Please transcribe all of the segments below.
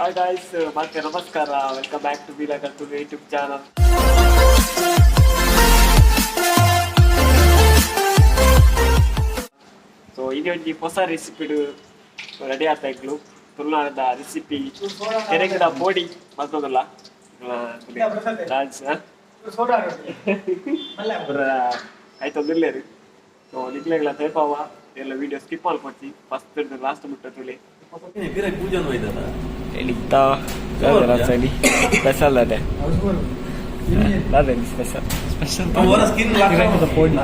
Hi guys, ಮತ್ತೆ ನಮಸ್ಕಾರ. Welcome back to Bilagal to YouTube channel. So ಇನ್ನೊಂದು ಹೊಸ ರೆಸಿಪಿ ರೆಡಿ ಆಗ್ತಾ ಇದ್ಲು. ತುಳುನಾಡ ರೆಸಿಪಿ ಕೆರೆಗಿಡ ಪೋಡಿ ಮತ್ತೊಂದಲ್ಲ ಆಯ್ತು ಒಂದಿರ್ಲೇರಿ. ಸೊ ನಿಗ್ಲೆಗಳ ತೇಪಾವ ಎಲ್ಲ ವಿಡಿಯೋ ಸ್ಕಿಪ್ ಮಾಡ್ಕೊಡ್ತಿ ಫಸ್ಟ್ ಲಾಸ್ಟ್ ಬಿಟ್ಟು ತುಳಿ ಎಳಿತಾ ಸ್ಪೆಷಲ್ ಅದೇ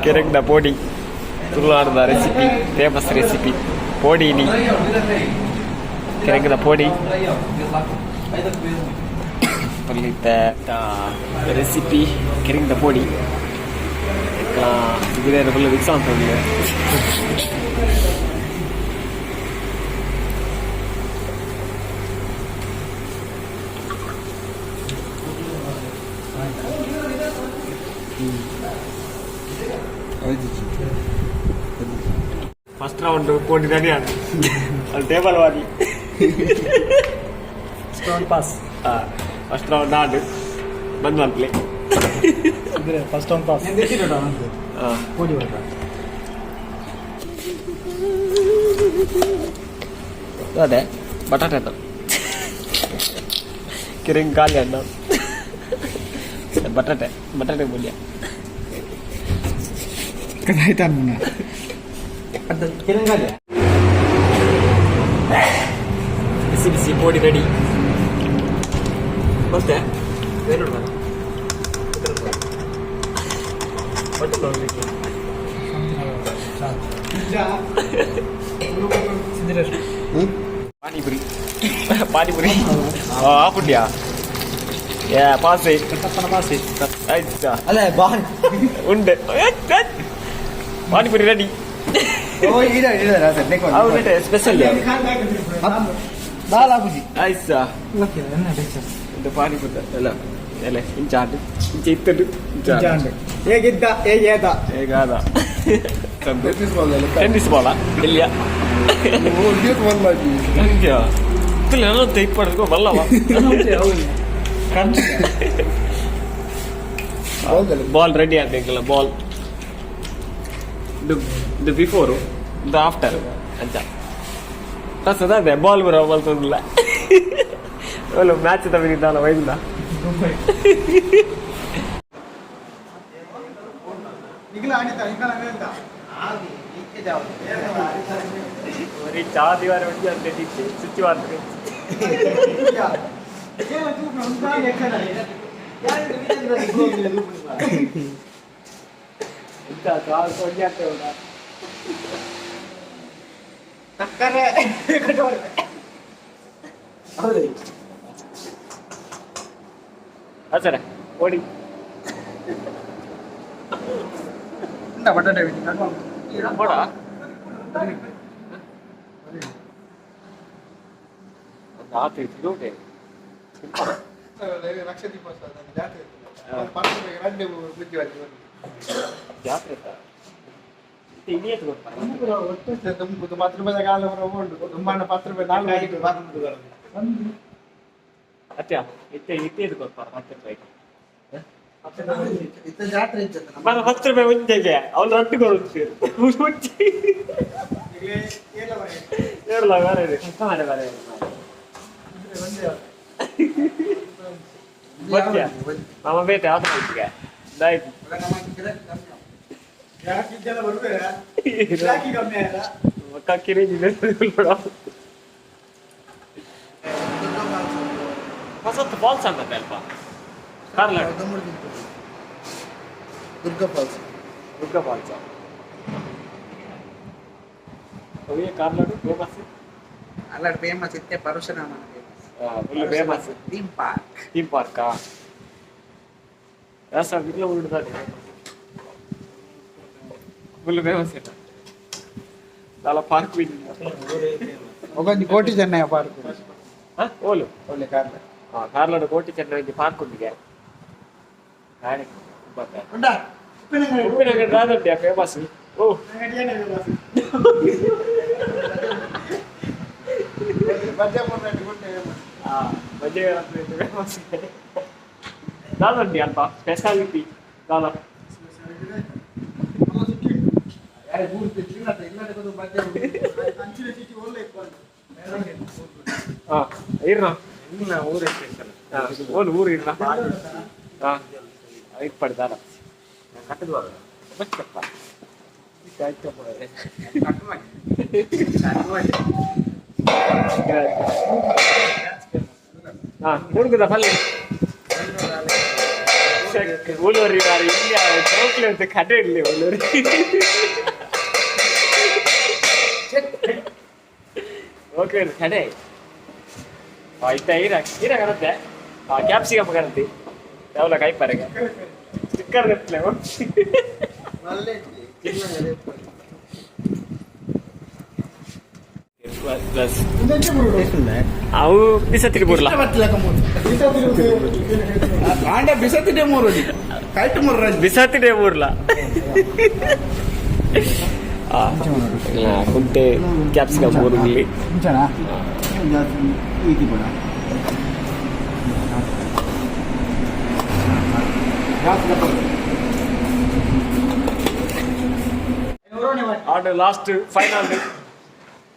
ಕೆರೆಗಿಡ ಪೋಡಿ ತುಳುನಾಡದ ರೆಸಿಪಿ ಫೇಮಸ್ ರೆಸಿಪಿ ಪೋಡಿ ನೀ ಕೆರೆಗಿಡ ಪೋಡಿ ರೆಸಿಪಿ ಕೆರೆಗಿಡ ಪೋಡಿ ಇದು ಫುಲ್ ಮಿಕ್ಸ್ ಅಂತ ಫಸ್ಟ್ ರೌಂಡ್ ಪೋಡಿ ರೆಡಿ ಆಗ ಅಲ್ಲಿ ಟೇಬಲ್ ವಾದಿ ಪಾಸ್ ಫಸ್ಟ್ ರೌಂಡ್ ಆಡು ಬಂದು ಅನ್ಪ್ಲೆ ಫಸ್ಟ್ ರೌಂಡ್ ಪಾಸ್ ಪೋಡಿ ಅದೇ ಬಟಾಟೆ ಆಯ್ತು ಕಿರಿಂಗ್ ಖಾಲಿ ಅಣ್ಣ ಬಟಾಟೆ ಬೋಲ್ಯ ಆಯ್ತಾ ಬಿಸಿ ಬಿಸಿ ಪೋಡಿ ರೆಡಿ ಮತ್ತೆ ಪಾನಿಪುರಿ ಪಾನಿಪುರಿ ಹಾಕ್ಬಿಟ್ಯಾ ಪಾಸೆ ಆಯ್ತಾ ಅಲ್ಲ ಉಂಡೆ ಪಾನಿಪುರಿ ರೆಡಿ ಸ್ಪೆಷಲ್ ಆಯ್ತಾ ಪಾನಿಪುರಿ ಎಲ್ಲ ಎಲ್ಲ ಇಂಚಾಂಡು ಇಂಚ ಇತ್ತಡು ಹೇಗಿದ್ದ ಹೇಗಾದ ಟೆನ್ನಿಸ್ ಬಾಲ ಇಲ್ಲಿಯ ನಂಗೆ ಇಪ್ಪಡ್ಕೋ ಬಲ್ಲವ ಬಾಲ್ ರೆಡಿ ಆಗಬೇಕಲ್ಲ ಬಾಲ್ ಇದು ಬಿಫೋರು ಇದು ಆಫ್ಟರ್ ಅಂತ ಅದೇ ಬಾಲ್ ಬರೋ ಬಾಲ್ ತೊಂದಿಲ್ಲ ಒಳ್ಳೆ ಮ್ಯಾಚ್ ತಗೊಂಡಿದ್ದಲ್ಲ ವೈದ್ಯ ಚಾ ದಿವಾರ ಹೊಂದಿ ಅಂತ ಸ್ವಿಚ್ ಮಾಡ್ತಾರೆ ಸರ ಓಡಿ ಬಟಾಟೆ ಬೋಡ ಜಾತ್ರೆ ಅತ್ಯ ಇತ್ತೇದು ಕೊಡ್ತಾರೆ 10 ರೂಪಾಯಿ ಮುಂಚೆಗೆ ಅವ್ನು ರೊಟ್ಟಿ ಕೊಡುತ್ತೆ ನಮ್ಮ ಬೇಟೆ ಆದ್ರೆ ಹೊಸತ್ತು ಫಾಲ್ಸ್ ಆಗತ್ತೆ ಅಲ್ಪ ಕಾರ್ಲಾಡ್ ದುರ್ಗಾ ಫಾಲ್ಸ್ ಅವೇ ಕಾರ್ಲಾಡು ಫೇಮಸ್ ಅಲ್ಲಾಡ್ ಫೇಮಸ್ ಇತ್ತೆ ಪರಶುರಾಮ ಫುಲ್ ಫೇಮಸ್ ಥೀಮ್ ಪಾರ್ಕಾ ರಸ ಬಿಡ್ಲ ಉಳಿದಾರೆ ಫುಲ್ ಫೇಮಸ್ ಇಲ್ಲ చాలా ಪಾರ್ಕ್ ಕೋಟಿ ಚೆನ್ನೈ ಪಾರ್ಕ್ ಓಲು ಒಳ್ಳೆ ಕಾರ್ಲಾಡು ಕೋಟಿ ಚೆನ್ನೈ ಪಾರ್ಕ್ ಉಂಟಿಗೆ ಉಪ್ಪಿನಂಗಡಿ ರಾದಡ್ಡಿಯ ಫೇಮಸ್ ಓ दादी अल्प स्पेशालिटी दादा ಇರ್ನ ಓಲ್ ಊರು ಇರ್ನ ಇದು ಪಡ್ದಾರ ಕಟ್ಟದ್ವಾರ ಬಚ್ಚಪ್ಪ ಹುಡುಗದ ಪಲ್ಲೆ ಉಳ್ಳೂರಿ ಇಲ್ಲಿ ಚೌಕ್ಲಿ ಅಂತ ಕಡೆ ಇಡ್ಲಿ ಉಳ್ಳೂರಿ ಓಕೆ ಕಡೆ ಆಯ್ತಾ ಈರ ಕರತ್ತೆ ಕ್ಯಾಪ್ಸಿಕಮ್ ಕರತ್ತಿ ಯಾವಲ ಕಾಯ್ಪಾರೆಗೆ ಸ್ಟಿಕ್ಕರ್ ನೆಟ್ಲೆ ಅವು ಬಿಸತ್ತಿರಿ ಬುರ್ಲ ಬಿಸತ್ತಿರಿ ಬುರ್ಲ ಕುಂಟೆ ಕ್ಯಾಪ್ಸಿಕಮ್ ಊರುಲ್ಲಿ ಆರ್ಡರ್ ಲಾಸ್ಟ್ ಫೈನಲ್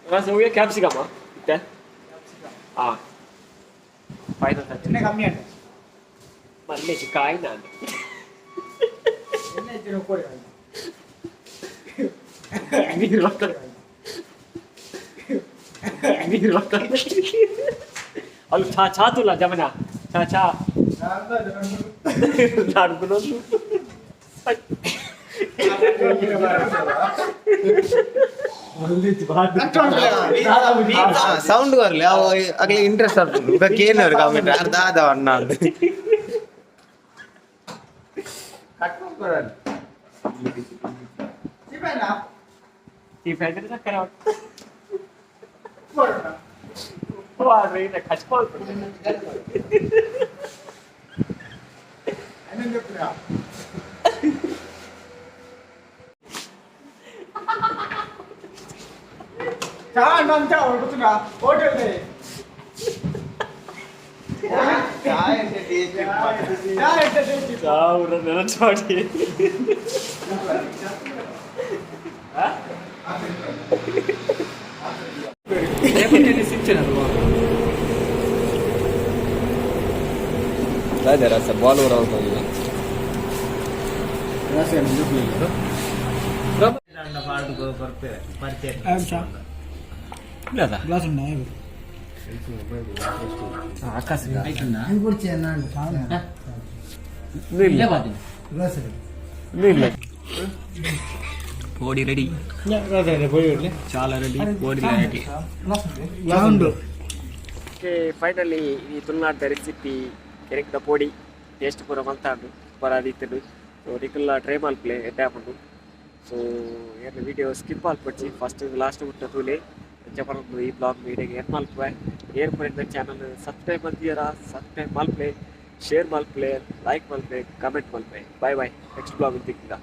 ರಸವಿಗೆ ಕ್ಯಾಪ್ಸಿಕಮ್ ಇತ್ತೆ ಫೈನಲ್ ಕಮ್ಮಿ ಅಂತ ಮಲ್ಲೆ ಕಾಯಿ ನಾನು ಅಲ್ಲಿ ಚಾ ತುಲ್ಲ ಜಮನ ಚಾ ಸೌಂಡ್ ಬರ್ಲಿ ಆಗ್ಲಿ ಇಂಟ್ರೆಸ್ಟ್ ಆಗ್ತದೆ ಇದಕ್ಕೆ ಏನು ಕಾಮೆಂಟ್ ಅರ್ಧ ಆದ ಅಣ್ಣ ರಸ ಬಾಲ್ పొడి రెడీ చాలా రెడీ పొడి రెడీ ಓಕೆ ಫೈನಲಿ ಈ ತುಳುನಾಡ ರೆಸಿಪಿ ಕೆರೆಕ್ದ ಪೋಡಿ ಟೇಸ್ಟ್ ಪೂರ ಮಲ್ತಾಂಡು ಬರಾದಿತ್ತದು ಸೊ ನಿಕುಲ್ಲ ಟ್ರೈ ಮಲ್ಪಲೆ ಎಡ್ಡೆ ಹಾಕೊಂಡು ಸೊ ಏನು ವಿಡಿಯೋ ಸ್ಕಿಪ್ ಆಲ್ಪಡ್ಸಿ ಫಸ್ಟ್ ಲಾಸ್ಟ್ ಬಿಟ್ಟ ತೂಲೆ ಜಬರ್ದು ಈ ಬ್ಲಾಗ್ ವೀಡಿಯೋಗೆ ಏನು ಮಲ್ಪೆ ಏನು ಪುರ ಚಾನಲ್ ಸಬ್ಸ್ಕ್ರೈಬ್ ಮಾಡ್ತೀರಾ ಸಬ್ಸ್ಕ್ರೈಬ್ ಮಲ್ಪಲೆ ಶೇರ್ ಮಲ್ಪಲೆ ಲೈಕ್ ಮಲ್ಪೆ ಕಮೆಂಟ್ ಮಲ್ಪೆ ಬಾಯ್ ಬಾಯ್ ನೆಕ್ಸ್ಟ್ ಬ್ಲಾಗ್ ಸಿಗ್ತಿದ್ದ